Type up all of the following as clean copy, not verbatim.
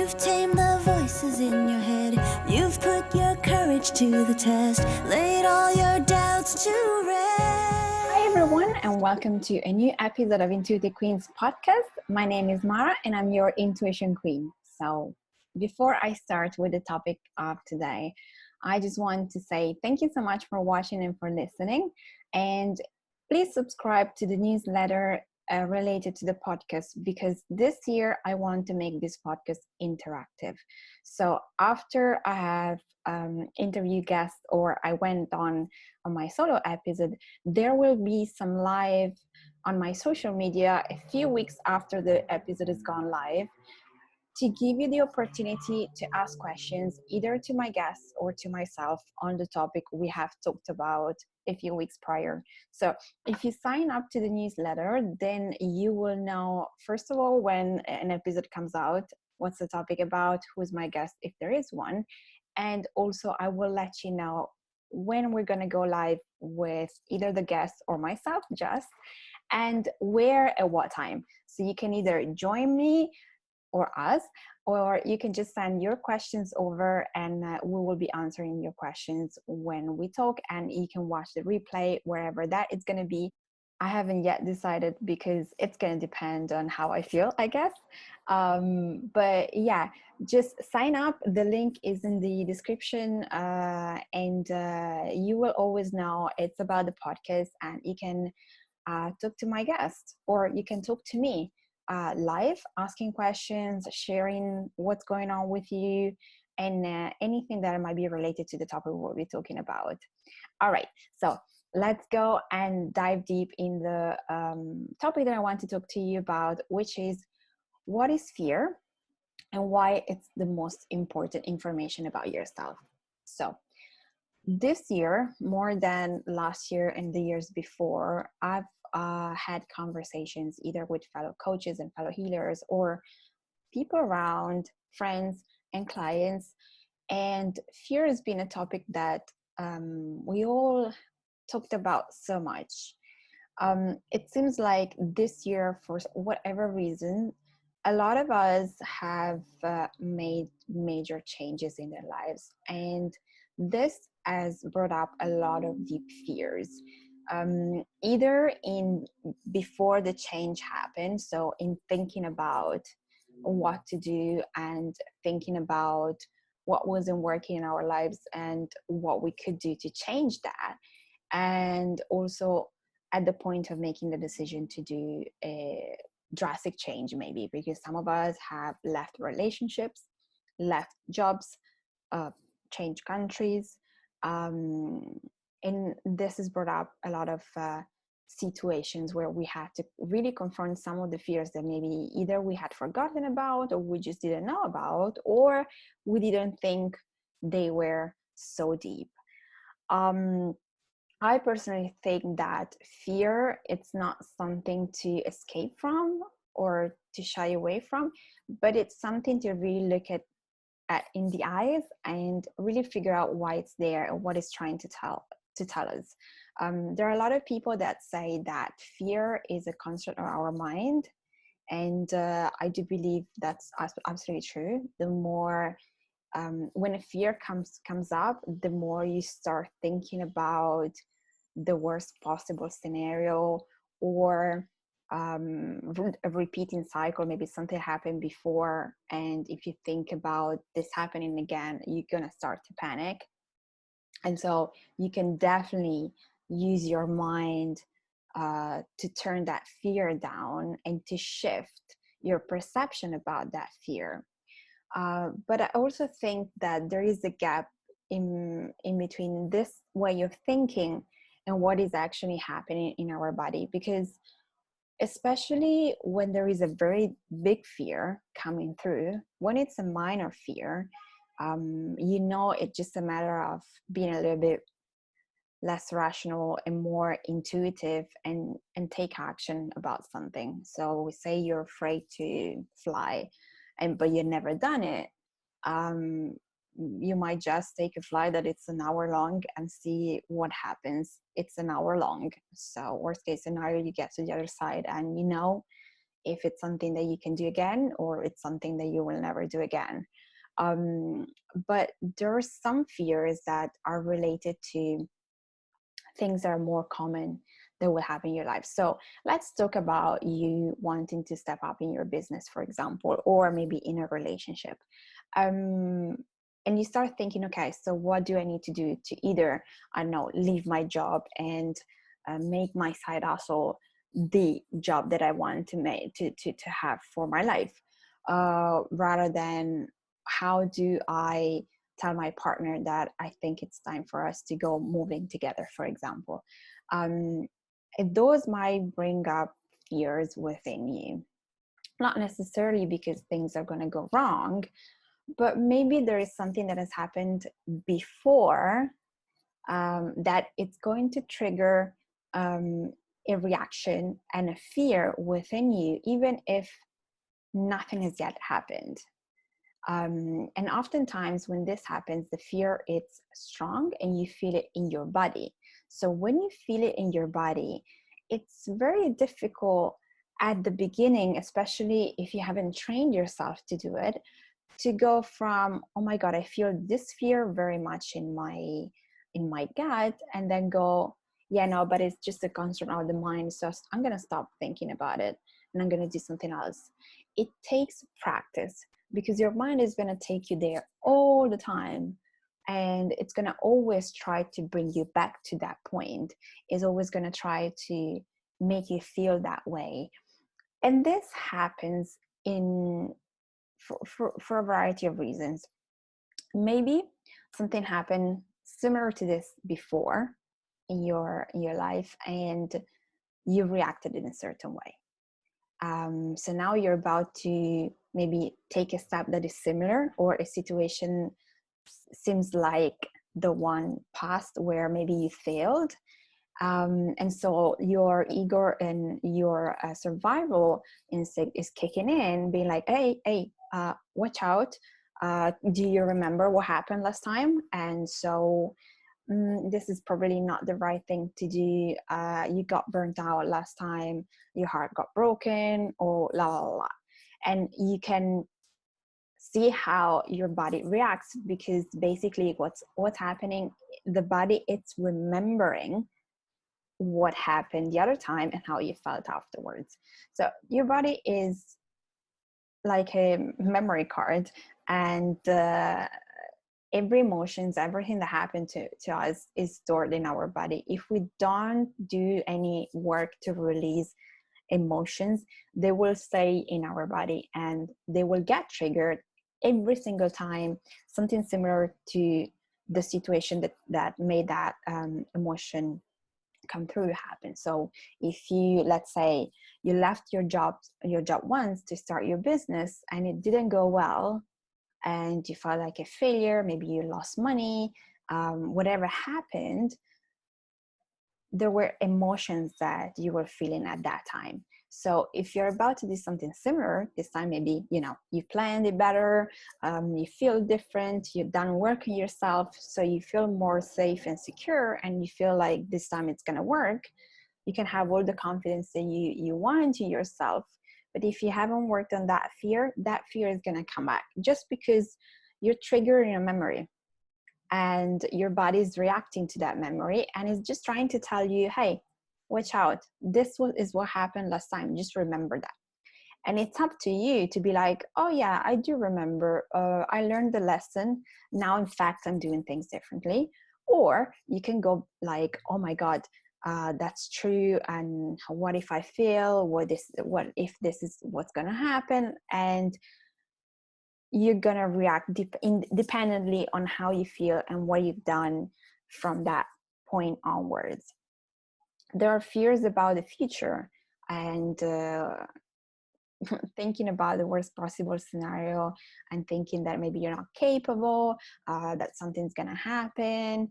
You've tamed the voices in your head. You've put your courage to the test. Laid all your doubts to rest. Hi everyone, and welcome to a new episode of Intuitive Queens podcast. My name is Mara and I'm your intuition queen. So before I start with the topic of today, I just want to say thank you so much for watching and for listening. And please subscribe to the newsletter related to the podcast, because this year I want to make this podcast interactive. So after I have interviewed guests or I went on my solo episode, there will be some live on my social media a few weeks after the episode has gone live, to give you the opportunity to ask questions either to my guests or to myself on the topic we have talked about a few weeks prior. So if you sign up to the newsletter, then you will know, first of all, when an episode comes out, what's the topic about, who's my guest, if there is one. And also I will let you know when we're going to go live with either the guest or myself, just, and where at what time. So you can either join me or us, or you can just send your questions over and we will be answering your questions when we talk, and you can watch the replay wherever that is going to be. I haven't yet decided because it's going to depend on how I feel, I guess. But yeah, just sign up. The link is in the description, and you will always know it's about the podcast, and you can talk to my guest or you can talk to me live, asking questions, sharing what's going on with you, and anything that might be related to the topic we'll be talking about. All right, so let's go and dive deep in the topic that I want to talk to you about, which is what is fear and why it's the most important information about yourself. So this year, more than last year and the years before, I've had conversations either with fellow coaches and fellow healers or people around, friends and clients. And fear has been a topic that we all talked about so much. It seems like this year, for whatever reason, a lot of us have made major changes in their lives. And this has brought up a lot of deep fears, either in before the change happened, so in thinking about what to do and thinking about what wasn't working in our lives and what we could do to change that, and also at the point of making the decision to do a drastic change, maybe because some of us have left relationships, left jobs, changed countries, and this has brought up a lot of situations where we had to really confront some of the fears that maybe either we had forgotten about or we just didn't know about, or we didn't think they were so deep. I personally think that fear, it's not something to escape from or to shy away from, but it's something to really look at in the eyes and really figure out why it's there and what it's trying to tell us. There are a lot of people that say that fear is a construct of our mind, and I do believe that's absolutely true. The more when a fear comes up, the more you start thinking about the worst possible scenario, or a repeating cycle. Maybe something happened before, and if you think about this happening again, you're gonna start to panic. And so you can definitely use your mind to turn that fear down and to shift your perception about that fear. But I also think that there is a gap in between this way of thinking and what is actually happening in our body, because especially when there is a very big fear coming through, when it's a minor fear, it's just a matter of being a little bit less rational and more intuitive, and take action about something. So we say you're afraid to fly, but you've never done it. You might just take a flight that it's an hour long and see what happens. It's an hour long. So worst case scenario, you get to the other side and if it's something that you can do again or it's something that you will never do again. But there are some fears that are related to things that are more common that will happen in your life. So let's talk about you wanting to step up in your business, for example, or maybe in a relationship. And you start thinking, okay, so what do I need to do to either, I don't know, leave my job and make my side hustle the job that I want to make to have for my life, rather than how do I tell my partner that I think it's time for us to go moving together, for example. Um, those might bring up fears within you, not necessarily because things are going to go wrong, but maybe there is something that has happened before, that it's going to trigger a reaction and a fear within you, even if nothing has yet happened. And oftentimes when this happens, the fear is strong and you feel it in your body. So when you feel it in your body, it's very difficult at the beginning, especially if you haven't trained yourself to do it, to go from, oh my God, I feel this fear very much in my gut, and then go, yeah, no, but it's just a construct of the mind, so I'm going to stop thinking about it and I'm going to do something else. It takes practice, because your mind is going to take you there all the time, and it's going to always try to bring you back to that point. It's always going to try to make you feel that way. And this happens in for a variety of reasons. Maybe something happened similar to this before in your life, and you reacted in a certain way. So now you're about to maybe take a step that is similar, or a situation seems like the one past where maybe you failed. And so your ego and your survival instinct is kicking in, being like, hey, watch out. Do you remember what happened last time? And so this is probably not the right thing to do. You got burnt out last time, your heart got broken, or la la la. And you can see how your body reacts, because basically what's happening, the body, it's remembering what happened the other time and how you felt afterwards. So your body is like a memory card, and every emotions, everything that happened to us is stored in our body. If we don't do any work to release emotions, they will stay in our body and they will get triggered every single time something similar to the situation that made that emotion come through happen. So if you, let's say you left your job once to start your business and it didn't go well, and you felt like a failure, maybe you lost money, whatever happened, there were emotions that you were feeling at that time. So if you're about to do something similar this time, maybe you planned it better, you feel different, you've done work on yourself, so you feel more safe and secure, and you feel like this time it's going to work. You can have all the confidence that you want to yourself. But if you haven't worked on that fear is going to come back, just because you're triggering a memory and your body is reacting to that memory, and it's just trying to tell you, hey, watch out, this is what happened last time, just remember that. And it's up to you to be like, oh yeah, I do remember, I learned the lesson, now in fact I'm doing things differently. Or you can go like, oh my God, that's true, and what if I fail, what if this is what's gonna happen, and you're gonna react dependently on how you feel and what you've done from that point onwards. There are fears about the future, and thinking about the worst possible scenario, and thinking that maybe you're not capable, that something's gonna happen.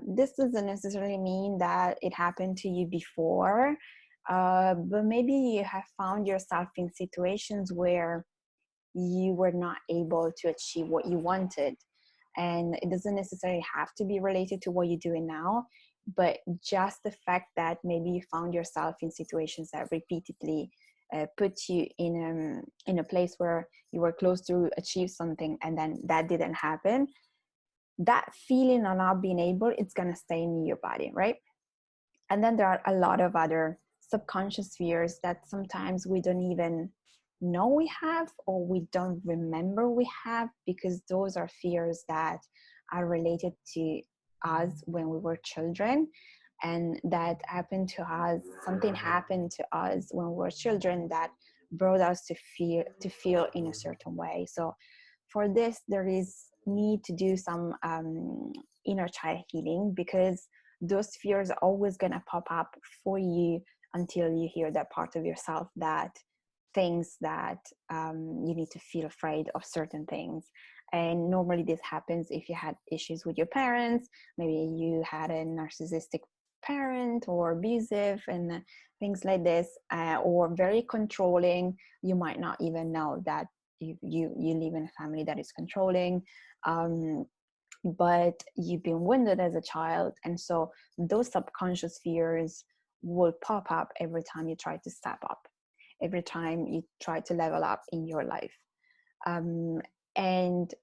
This doesn't necessarily mean that it happened to you before, but maybe you have found yourself in situations where you were not able to achieve what you wanted. And it doesn't necessarily have to be related to what you're doing now, but just the fact that maybe you found yourself in situations that repeatedly put you in a place where you were close to achieve something and then that didn't happen, that feeling of not being able, it's going to stay in your body, right? And then there are a lot of other subconscious fears that sometimes we don't even know we have, or we don't remember we have, because those are fears that are related to us when we were children, and that happened to us, something happened to us when we were children that brought us to feel in a certain way. So for this, there is need to do some inner child healing, because those fears are always going to pop up for you until you hear that part of yourself that thinks that you need to feel afraid of certain things. And normally this happens if you had issues with your parents, maybe you had a narcissistic parent or abusive and things like this, or very controlling. You might not even know that you live in a family that is controlling, but you've been wounded as a child, and so those subconscious fears will pop up every time you try to step up, every time you try to level up in your life. And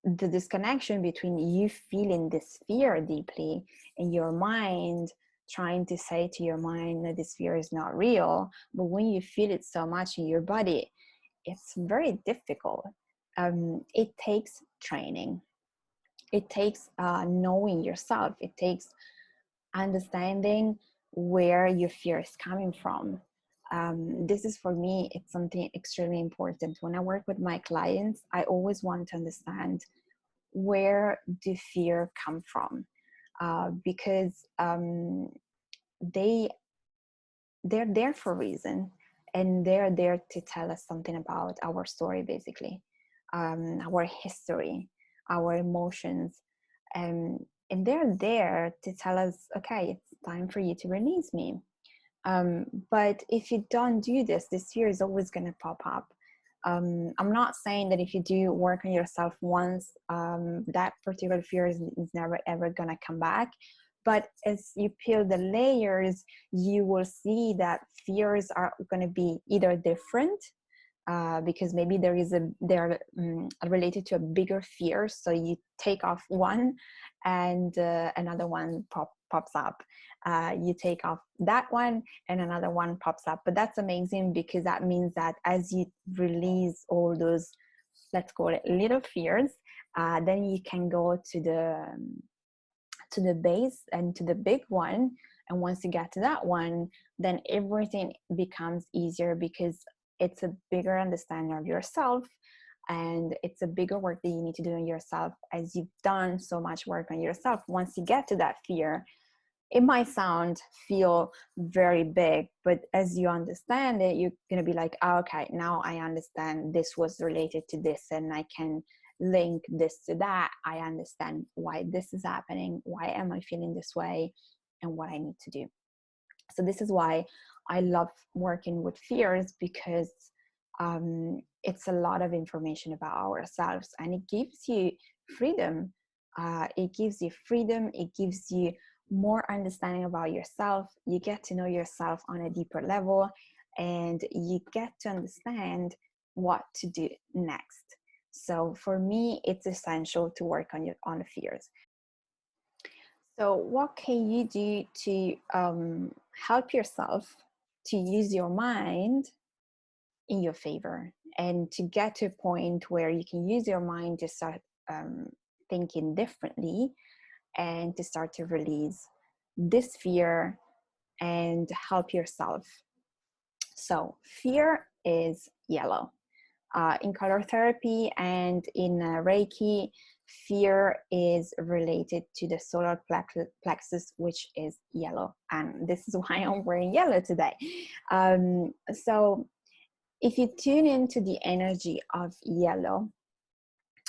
the disconnection between you feeling this fear deeply in your mind, trying to say to your mind that this fear is not real, but when you feel it so much in your body, it's very difficult. It takes training. It takes knowing yourself. It takes understanding where your fear is coming from. This is, for me, it's something extremely important. When I work with my clients, I always want to understand, where do fear come from? Because they're there for a reason, and they're there to tell us something about our story, basically, our history, our emotions, and they're there to tell us, okay, it's time for you to release me. But if you don't do this, this fear is always going to pop up. I'm not saying that if you do work on yourself once, that particular fear is never ever going to come back. But as you peel the layers, you will see that fears are going to be either different, because maybe they're related to a bigger fear. So you take off one, and another one pops up. You take off that one, and another one pops up. But that's amazing, because that means that as you release all those, let's call it little fears, then you can go to the base and to the big one. And once you get to that one, then everything becomes easier, because it's a bigger understanding of yourself, and it's a bigger work that you need to do on yourself. As you've done so much work on yourself, once you get to that fear, it might feel very big, but as you understand it, you're going to be like, oh, okay, now I understand this was related to this, and I can link this to that. I understand why this is happening, why am I feeling this way, and what I need to do. So this is why I love working with fears, because it's a lot of information about ourselves, and it gives you freedom. It gives you freedom. It gives you more understanding about yourself. You get to know yourself on a deeper level, and you get to understand what to do next. So for me, it's essential to work on the fears. So what can you do to help yourself to use your mind in your favor, and to get to a point where you can use your mind to start thinking differently, and to start to release this fear and help yourself? So fear is yellow. In color therapy and in Reiki, fear is related to the solar plexus, which is yellow. And this is why I'm wearing yellow today. So if you tune into the energy of yellow,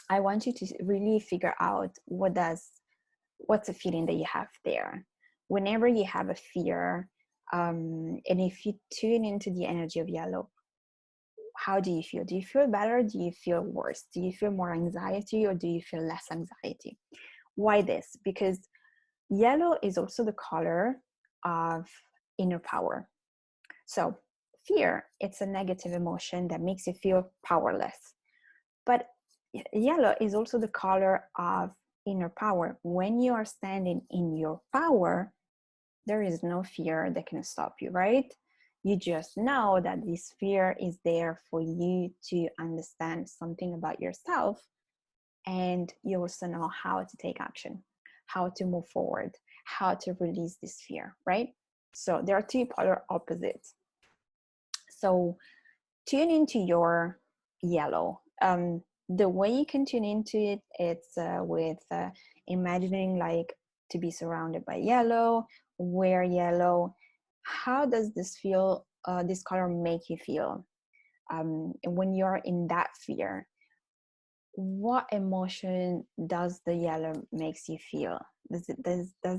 I want you to really figure out what's the feeling that you have there. Whenever you have a fear, and if you tune into the energy of yellow, how do you feel? Do you feel better? Do you feel worse? Do you feel more anxiety, or do you feel less anxiety? Why this? Because yellow is also the color of inner power. So fear, it's a negative emotion that makes you feel powerless. But yellow is also the color of inner power. When you are standing in your power, there is no fear that can stop you, right? You just know that this fear is there for you to understand something about yourself, and you also know how to take action, how to move forward, how to release this fear, right? So there are two polar opposites. So tune into your yellow. The way you can tune into it, it's with imagining like to be surrounded by yellow, wear yellow. How does this feel? This color make you feel when you're in that fear? What emotion does the yellow makes you feel? Does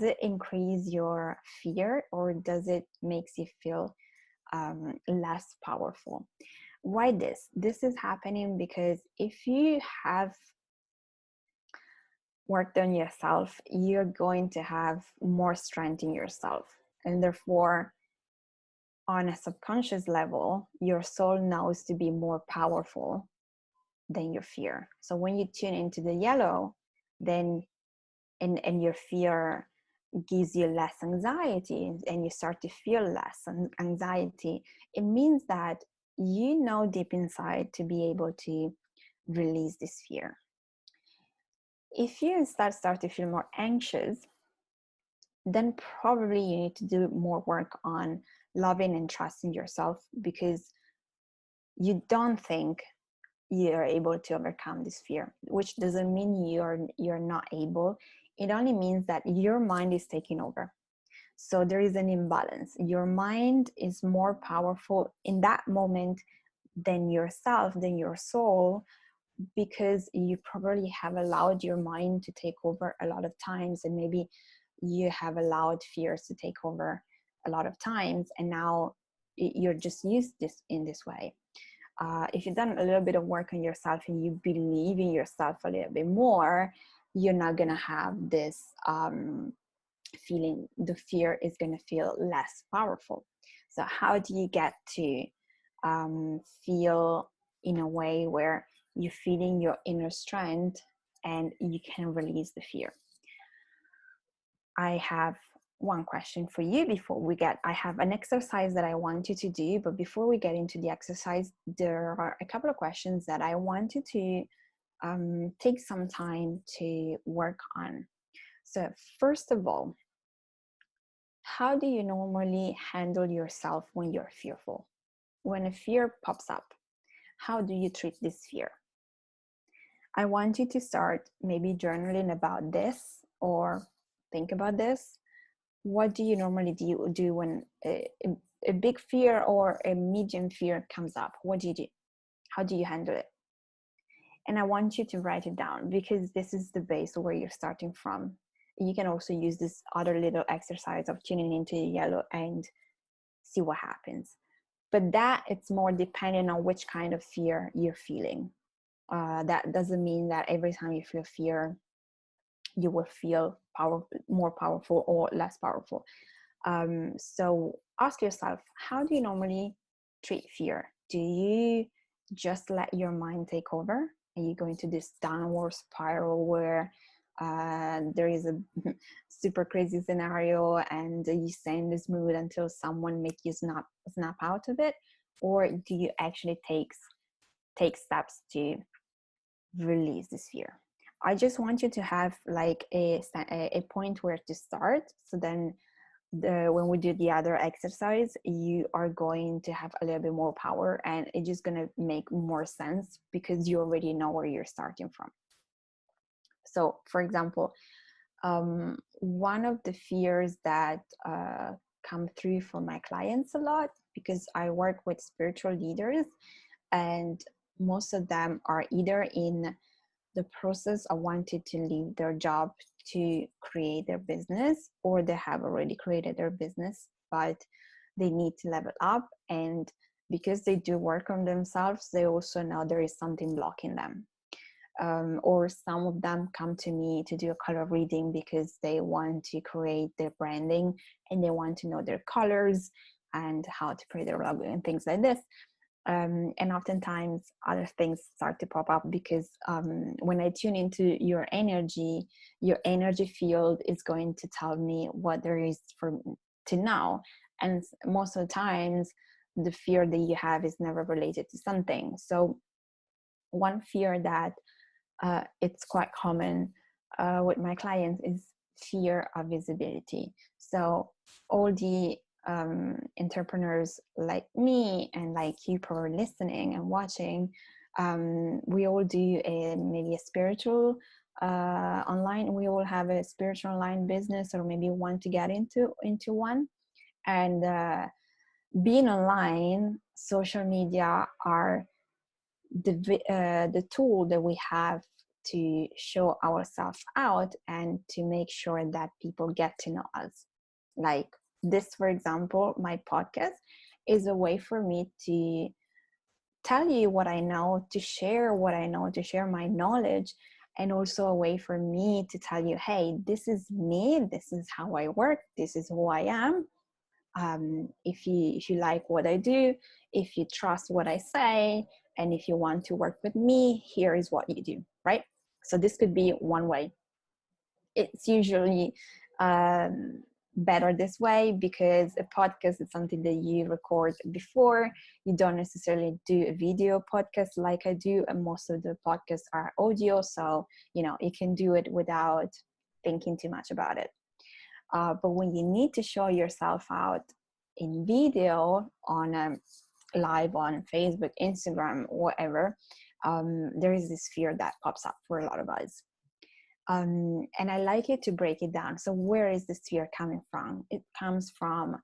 it increase your fear, or does it makes you feel less powerful? Why this is happening? Because if you have worked on yourself, you're going to have more strength in yourself, and therefore on a subconscious level your soul knows to be more powerful than your fear. So when you tune into the yellow, then and your fear gives you less anxiety, and you start to feel less anxiety, it means that you know deep inside to be able to release this fear. If you instead start to feel more anxious, then probably you need to do more work on loving and trusting yourself, because you don't think you're able to overcome this fear, which doesn't mean you're not able. It only means that your mind is taking over. So there is an imbalance. Your mind is more powerful in that moment than yourself, than your soul, because you probably have allowed your mind to take over a lot of times, and maybe you have allowed fears to take over a lot of times, and now you're just used this in this way. If you've done a little bit of work on yourself and you believe in yourself a little bit more, you're not gonna have this feeling. The fear is gonna feel less powerful. So how do you get to feel in a way where you're feeling your inner strength and you can release the fear? I have one question for you before we get, I have an exercise that I want you to do, but before we get into the exercise, there are a couple of questions that I want you to take some time to work on. So first of all, how do you normally handle yourself when you're fearful? When a fear pops up, how do you treat this fear? I want you to start maybe journaling about this, or think about this. What do you normally do when a big fear or a medium fear comes up? What do you do? How do you handle it? And I want you to write it down, because this is the base where you're starting from. You can also use this other little exercise of tuning into yellow and see what happens. But that it's more dependent on which kind of fear you're feeling. That doesn't mean that every time you feel fear, you will feel more powerful or less powerful. So ask yourself, how do you normally treat fear? Do you just let your mind take over? Are you going to this downward spiral where there is a super crazy scenario and you stay in this mood until someone make you snap out of it? Or do you actually take steps to release this fear? I just want you to have like a point where to start, so then when we do the other exercise, you are going to have a little bit more power, and it's just going to make more sense because you already know where you're starting from. So for example, one of the fears that come through for my clients a lot, because I work with spiritual leaders, and most of them are either in the process of wanting to leave their job to create their business, or they have already created their business but they need to level up, and because they do work on themselves, they also know there is something blocking them. Or some of them come to me to do a color reading because they want to create their branding and they want to know their colors, and how to create a blog and things like this. And oftentimes other things start to pop up because when I tune into your energy field is going to tell me what there is for to know. And most of the times the fear that you have is never related to something. So one fear that it's quite common with my clients is fear of visibility. So all the entrepreneurs like me and like you probably listening and watching, we all do maybe a spiritual online. We all have a spiritual online business, or maybe want to get into one. And being online, social media are the tool that we have to show ourselves out and to make sure that people get to know us. Like this, for example, my podcast is a way for me to tell you what I know, to share what I know, to share my knowledge, and also a way for me to tell you, hey, this is me, this is how I work, this is who I am. If you like what I do, if you trust what I say, and if you want to work with me, here is what you do, right? So this could be one way. It's usually better this way because a podcast is something that you record before. You don't necessarily do a video podcast like I do, and most of the podcasts are audio, so you can do it without thinking too much about it. But when you need to show yourself out in video on live on Facebook, Instagram, whatever, there is this fear that pops up for a lot of us. And I like it to break it down. So where is this fear coming from? It comes from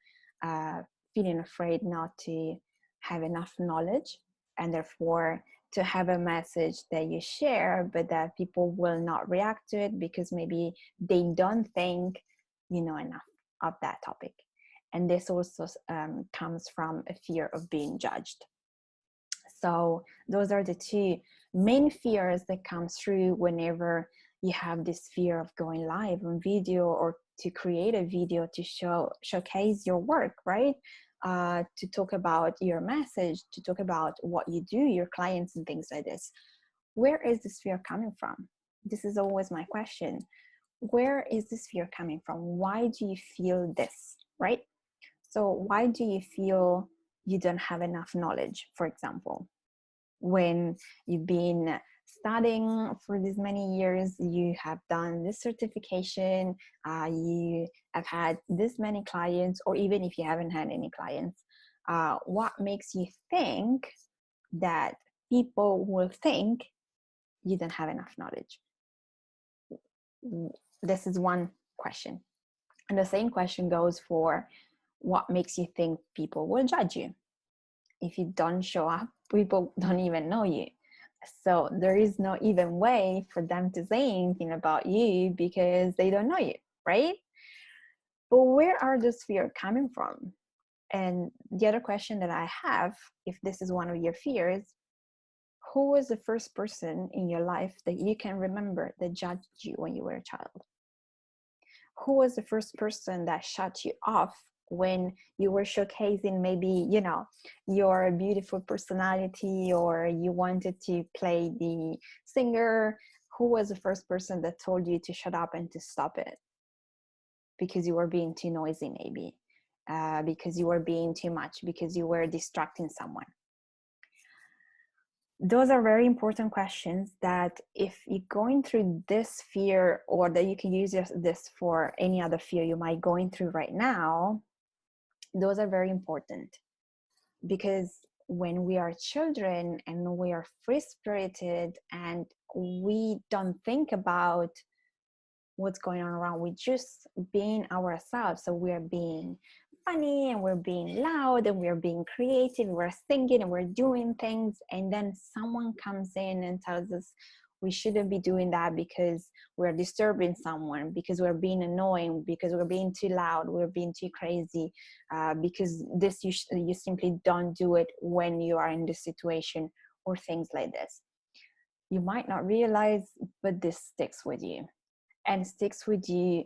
feeling afraid not to have enough knowledge, and therefore to have a message that you share, but that people will not react to it because maybe they don't think you know enough of that topic. And this also comes from a fear of being judged. So those are the two main fears that come through whenever you have this fear of going live on video, or to create a video to showcase your work, right? To talk about your message, to talk about what you do, your clients, and things like this. Where is this fear coming from? This is always my question. Where is this fear coming from? Why do you feel this, right? So why do you feel you don't have enough knowledge, for example? When you've been studying for this many years, you have done this certification, you have had this many clients, or even if you haven't had any clients, what makes you think that people will think you don't have enough knowledge? This is one question. And the same question goes for what makes you think people will judge you. If you don't show up, people don't even know you. So there is no even way for them to say anything about you because they don't know you, right? But where are those fears coming from? And the other question that I have, if this is one of your fears, who was the first person in your life that you can remember that judged you when you were a child? Who was the first person that shut you off when you were showcasing maybe your beautiful personality, or you wanted to play the singer? Who was the first person that told you to shut up and to stop it because you were being too noisy, maybe because you were being too much, because you were distracting someone? Those are very important questions that if you're going through this fear, or that you can use this for any other fear you might going through right now, those are very important. Because when we are children and we are free-spirited and we don't think about what's going on around, we just being ourselves. So we're being funny, and we're being loud, and we're being creative, we're singing, and we're doing things, and then someone comes in and tells us we shouldn't be doing that because we're disturbing someone, because we're being annoying, because we're being too loud, we're being too crazy, because this you simply don't do it when you are in this situation, or things like this. You might not realize, but this sticks with you, and sticks with you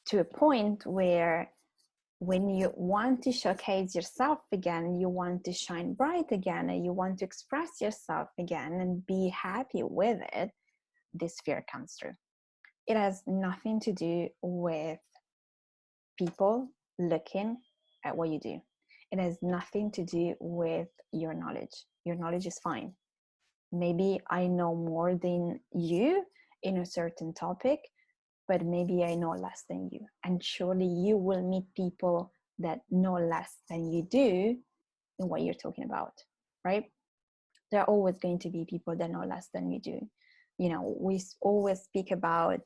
to a point where when you want to showcase yourself again, you want to shine bright again, and you want to express yourself again and be happy with it, this fear comes through. It has nothing to do with people looking at what you do. It has nothing to do with your knowledge. Your knowledge is fine. Maybe I know more than you in a certain topic, but maybe I know less than you. And surely you will meet people that know less than you do in what you're talking about, right? There are always going to be people that know less than you do. You know, we always speak about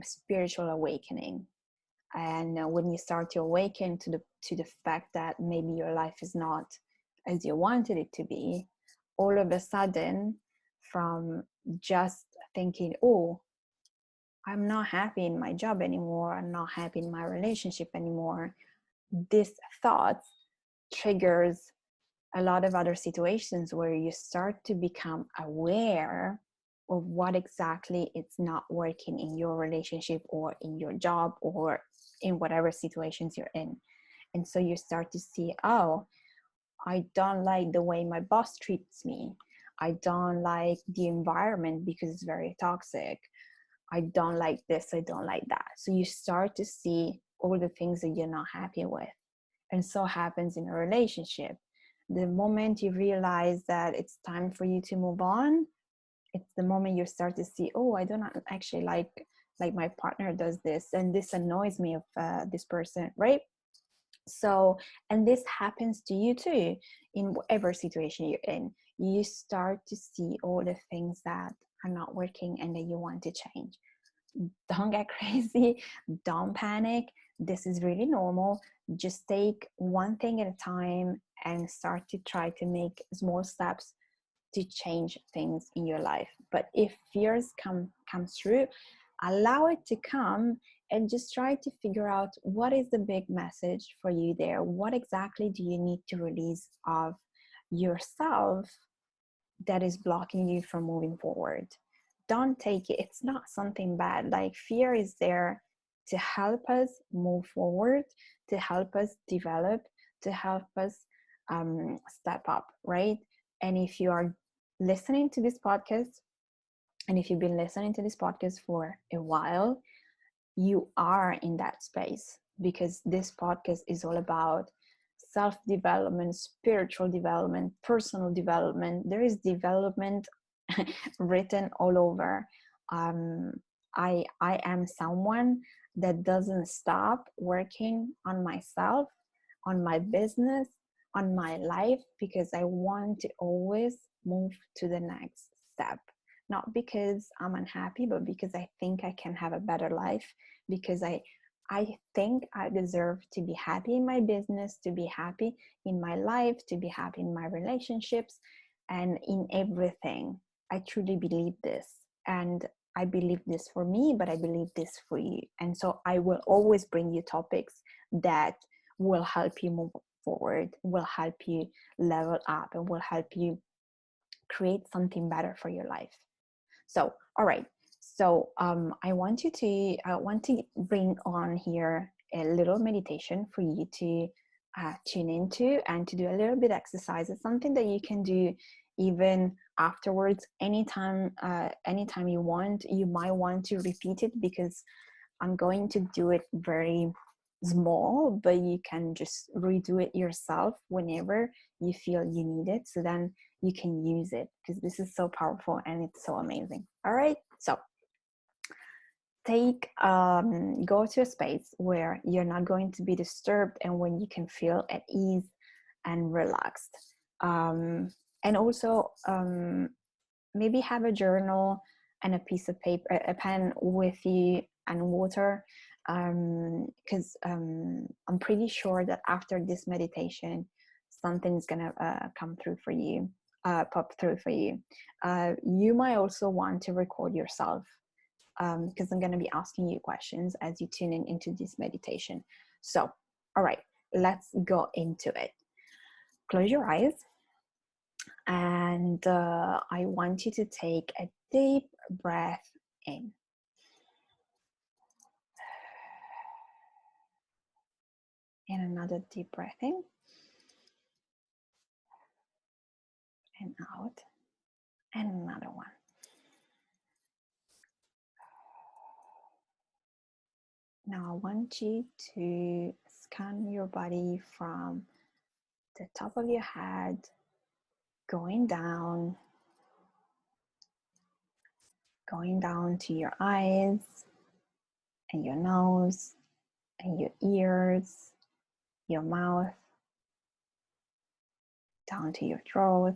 spiritual awakening. And when you start to awaken to the fact that maybe your life is not as you wanted it to be, all of a sudden, from just thinking, oh, I'm not happy in my job anymore, I'm not happy in my relationship anymore, this thought triggers a lot of other situations where you start to become aware of what exactly it's not working in your relationship or in your job or in whatever situations you're in. And so you start to see, oh, I don't like the way my boss treats me. I don't like the environment because it's very toxic. I don't like this, I don't like that. So you start to see all the things that you're not happy with. And so happens in a relationship. The moment you realize that it's time for you to move on, it's the moment you start to see, oh, I don't actually like my partner does this, and this annoys me of this person, right? So, and this happens to you too, in whatever situation you're in. You start to see all the things that are not working and that you want to change. Don't get crazy, don't panic. This is really normal. Just take one thing at a time and start to try to make small steps to change things in your life. But if fears comes through, allow it to come and just try to figure out what is the big message for you there. What exactly do you need to release of yourself that is blocking you from moving forward? Don't take it, it's not something bad. Like, fear is there to help us move forward, to help us develop, to help us step up, right? And if you are listening to this podcast, and if you've been listening to this podcast for a while, you are in that space, because this podcast is all about self-development, spiritual development, personal development. There is development written all over. I am someone that doesn't stop working on myself, on my business, on my life, because I want to always move to the next step. Not because I'm unhappy, but because I think I can have a better life, because I think I deserve to be happy in my business, to be happy in my life, to be happy in my relationships, and in everything. I truly believe this. And I believe this for me, but I believe this for you. And so I will always bring you topics that will help you move forward, will help you level up, and will help you create something better for your life. So, all right. So I want to bring on here a little meditation for you to tune into and to do a little bit of exercise. It's something that you can do even afterwards, anytime you want. You might want to repeat it, because I'm going to do it very small, but you can just redo it yourself whenever you feel you need it, so then you can use it, because this is so powerful and it's so amazing. All right, so go to a space where you're not going to be disturbed, and when you can feel at ease and relaxed. And also maybe have a journal and a piece of paper, a pen with you, and water, because I'm pretty sure that after this meditation, something's gonna come through for you, pop through for you. You might also want to record yourself, because I'm gonna be asking you questions as you tune in into this meditation. So, all right, let's go into it. Close your eyes. And I want you to take a deep breath in. And another deep breath in and out. And another one. Now I want you to scan your body from the top of your head, going down to your eyes and your nose and your ears, your mouth, down to your throat.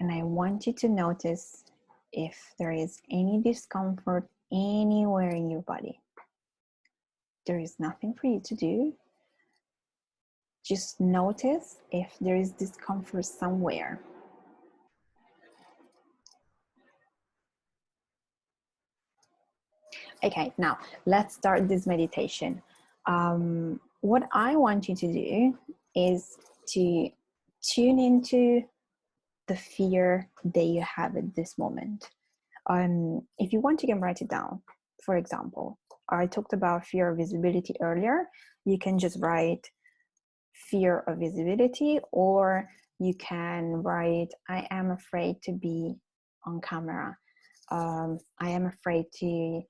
And I want you to notice if there is any discomfort anywhere in your body. There is nothing for you to do. Just notice if there is discomfort somewhere. Okay, now let's start this meditation. What I want you to do is to tune into the fear that you have at this moment. If you want, you can write it down. For example, I talked about fear of visibility earlier. You can just write fear of visibility, or you can write, I am afraid to be on camera. I am afraid to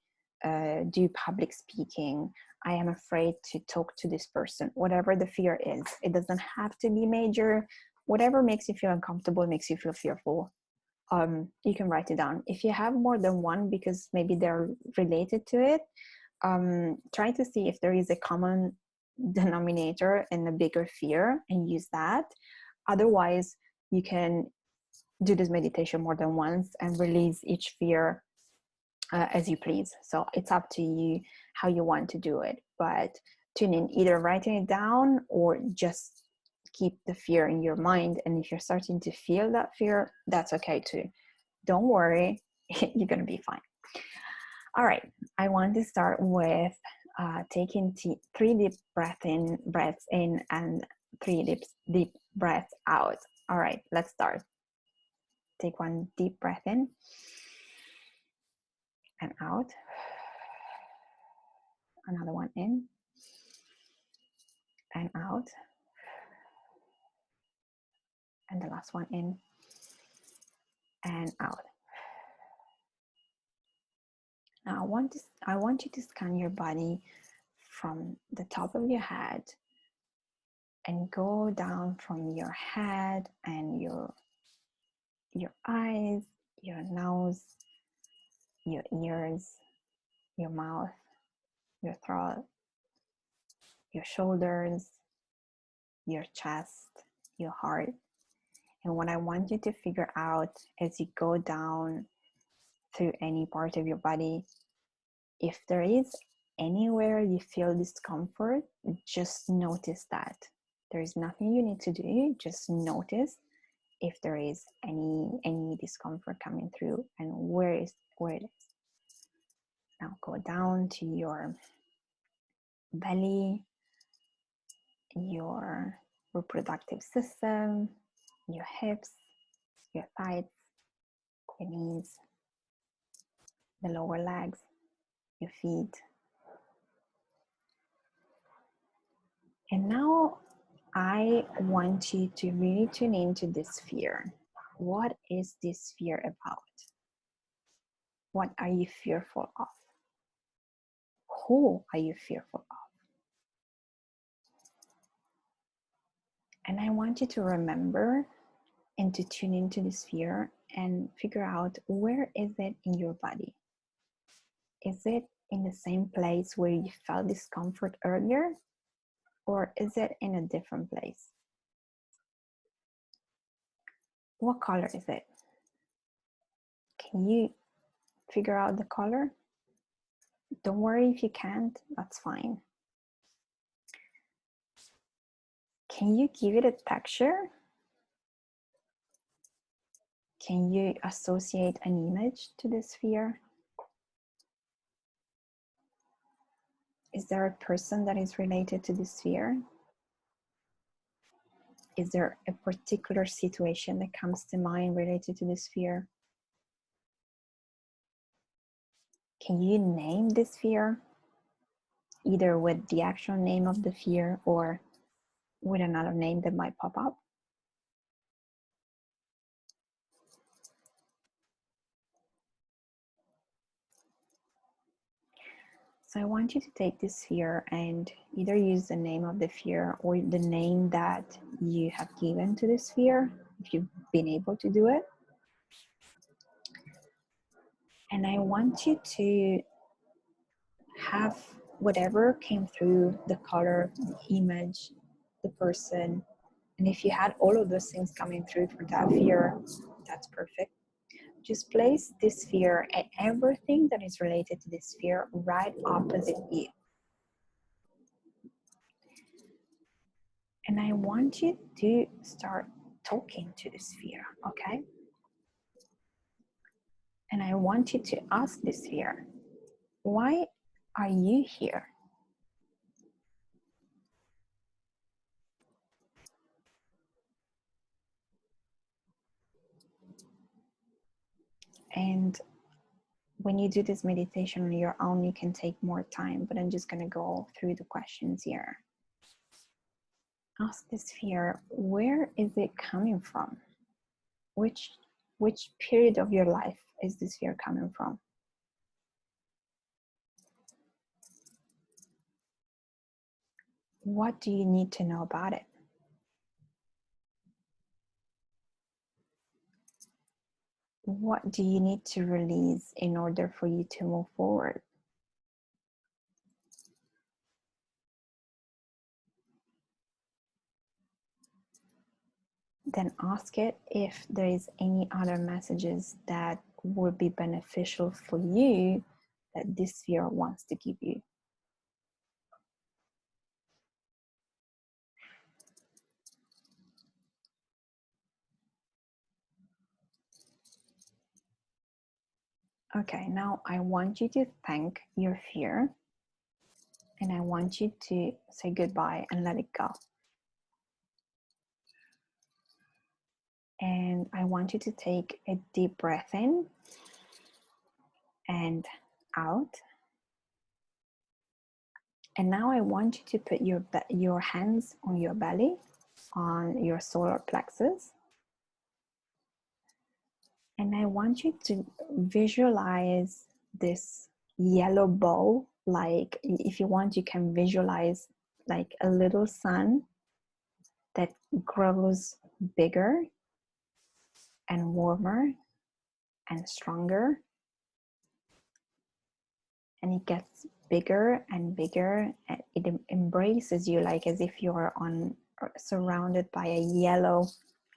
do public speaking. I am afraid to talk to this person. Whatever the fear is, it doesn't have to be major. Whatever makes you feel uncomfortable, makes you feel fearful. You can write it down. If you have more than one, because maybe they're related to it, try to see if there is a common denominator and a bigger fear and use that. Otherwise, you can do this meditation more than once and release each fear as you please. So it's up to you how you want to do it, but tune in, either writing it down or just keep the fear in your mind. And if you're starting to feel that fear, that's okay too. Don't worry, you're gonna be fine. All right, I want to start with taking 3 deep breaths in and 3 deep breaths out. All right, let's start. Take 1 deep breath in and out. Another one in and out. And the last one in and out. Now I want you to scan your body from the top of your head and go down from your head and your eyes, your nose, your ears, your mouth, your throat, your shoulders, your chest, your heart. And what I want you to figure out as you go down through any part of your body, if there is anywhere you feel discomfort, just notice that. There is nothing you need to do, just notice if there is any discomfort coming through and where it is. Now go down to your belly, your reproductive system, your hips, your thighs, your knees, the lower legs, your feet. And now I want you to really tune into this fear. What is this fear about? What are you fearful of? Who are you fearful of? And I want you to remember and to tune into this fear and figure out, where is it in your body? Is it in the same place where you felt discomfort earlier? Or is it in a different place? What color is it? Can you figure out the color? Don't worry if you can't, that's fine. Can you give it a texture? Can you associate an image to this fear? Is there a person that is related to this fear? Is there a particular situation that comes to mind related to this fear? Can you name this fear? either with the actual name of the fear or with another name that might pop up. So I want you to take this fear and either use the name of the fear or the name that you have given to this fear, if you've been able to do it. And I want you to have whatever came through, the color, the image, the person. And if you had all of those things coming through for that fear, that's perfect. Just place this fear and everything that is related to this fear right opposite you. And I want you to start talking to this fear, okay? And I want you to ask this fear, why are you here? And when you do this meditation on your own, you can take more time, but I'm just going to go through the questions here. Ask this fear, where is it coming from? Which period of your life is this fear coming from? What do you need to know about it? What do you need to release in order for you to move forward? Then ask it if there is any other messages that would be beneficial for you that this fear wants to give you. Okay, now I want you to thank your fear and I want you to say goodbye and let it go. And I want you to take a deep breath in and out. And now I want you to put your hands on your belly, on your solar plexus. And I want you to visualize this yellow ball. Like if you want, you can visualize like a little sun that grows bigger and warmer and stronger. And it gets bigger and bigger, and it embraces you like as if you're surrounded by a yellow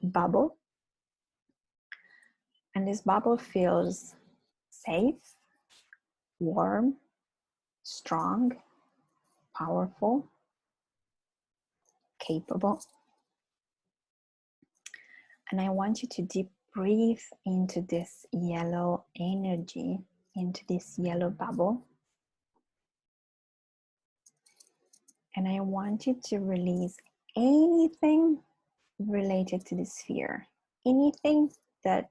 bubble. And this bubble feels safe, warm, strong, powerful, capable. And I want you to deep breathe into this yellow energy, into this yellow bubble. And I want you to release anything related to this fear, anything that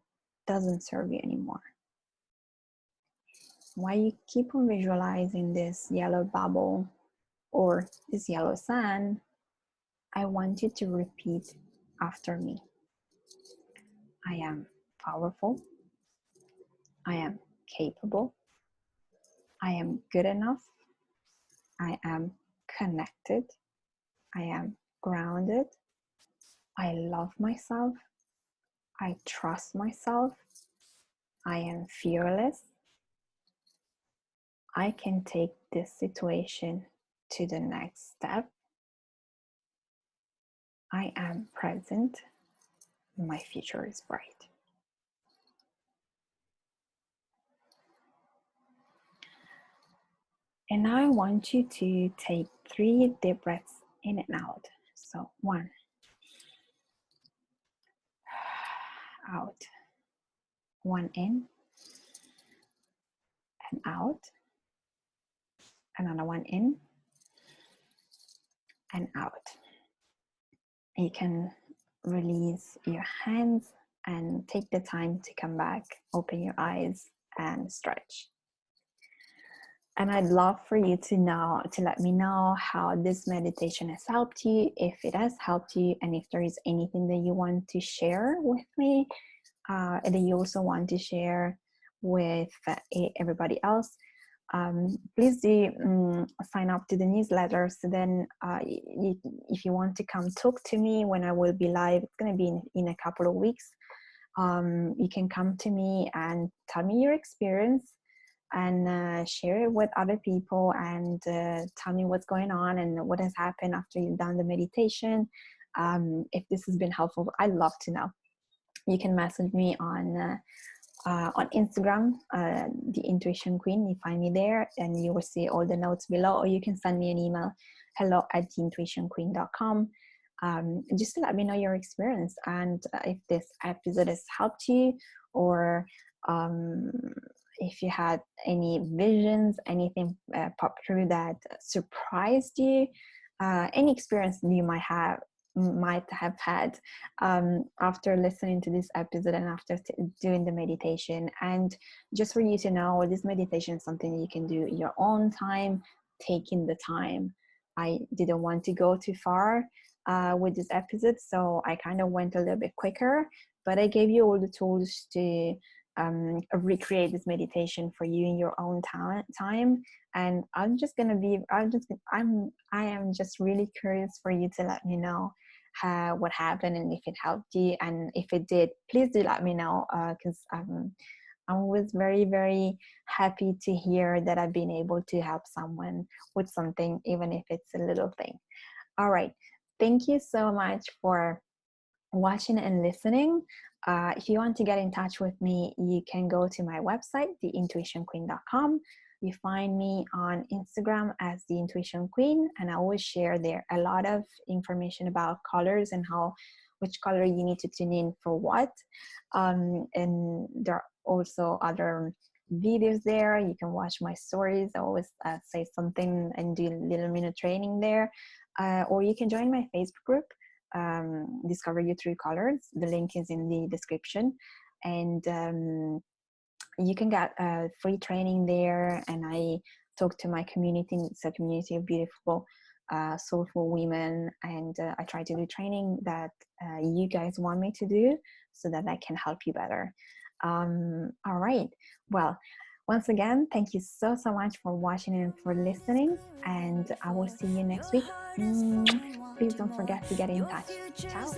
doesn't serve you anymore. While you keep on visualizing this yellow bubble or this yellow sun, I want you to repeat after me. I am powerful. I am capable. I am good enough. I am connected. I am grounded. I love myself. I trust myself. I am fearless. I can take this situation to the next step. I am present. My future is bright. And now I want you to take 3 deep breaths in and out. So 1, out, 1 in and out, another 1 in and out. You can release your hands and take the time to come back, open your eyes and stretch. And I'd love for you to let me know how this meditation has helped you, if it has helped you, and if there is anything that you want to share with me, and that you also want to share with everybody else. Please do sign up to the newsletter. So then if you want to come talk to me when I will be live, it's going to be in a couple of weeks. You can come to me and tell me your experience and share it with other people, and tell me what's going on and what has happened after you've done the meditation. If this has been helpful, I'd love to know. You can message me on Instagram, the Intuition Queen. You find me there and you will see all the notes below, or you can send me an email, hello@theintuitionqueen.com, just to let me know your experience and if this episode has helped you, or if you had any visions, anything pop through that surprised you, any experience you might have had after listening to this episode and after doing the meditation. And just for you to know, this meditation is something you can do in your own time, taking the time. I didn't want to go too far with this episode, so I kind of went a little bit quicker, but I gave you all the tools to recreate this meditation for you in your own time. And I am just really curious for you to let me know what happened, and if it helped you, and if it did, please do let me know, because I'm always very, very happy to hear that I've been able to help someone with something, even if it's a little thing. All right, thank you so much for watching and listening. If you want to get in touch with me, you can go to my website, theintuitionqueen.com. You find me on Instagram as the Intuition Queen, and I always share there a lot of information about colors and which color you need to tune in for what. And there are also other videos there. You can watch my stories. I always say something and do a little minute training there. Or you can join my Facebook group, Discover Your True Colors. The link is in the description, and you can get free training there. And I talk to my community. It's a community of beautiful soulful women, and I try to do training that you guys want me to do, so that I can help you better. All right, well, once again, thank you so much for watching and for listening, and I will see you next week. Please don't forget to get in touch. Ciao.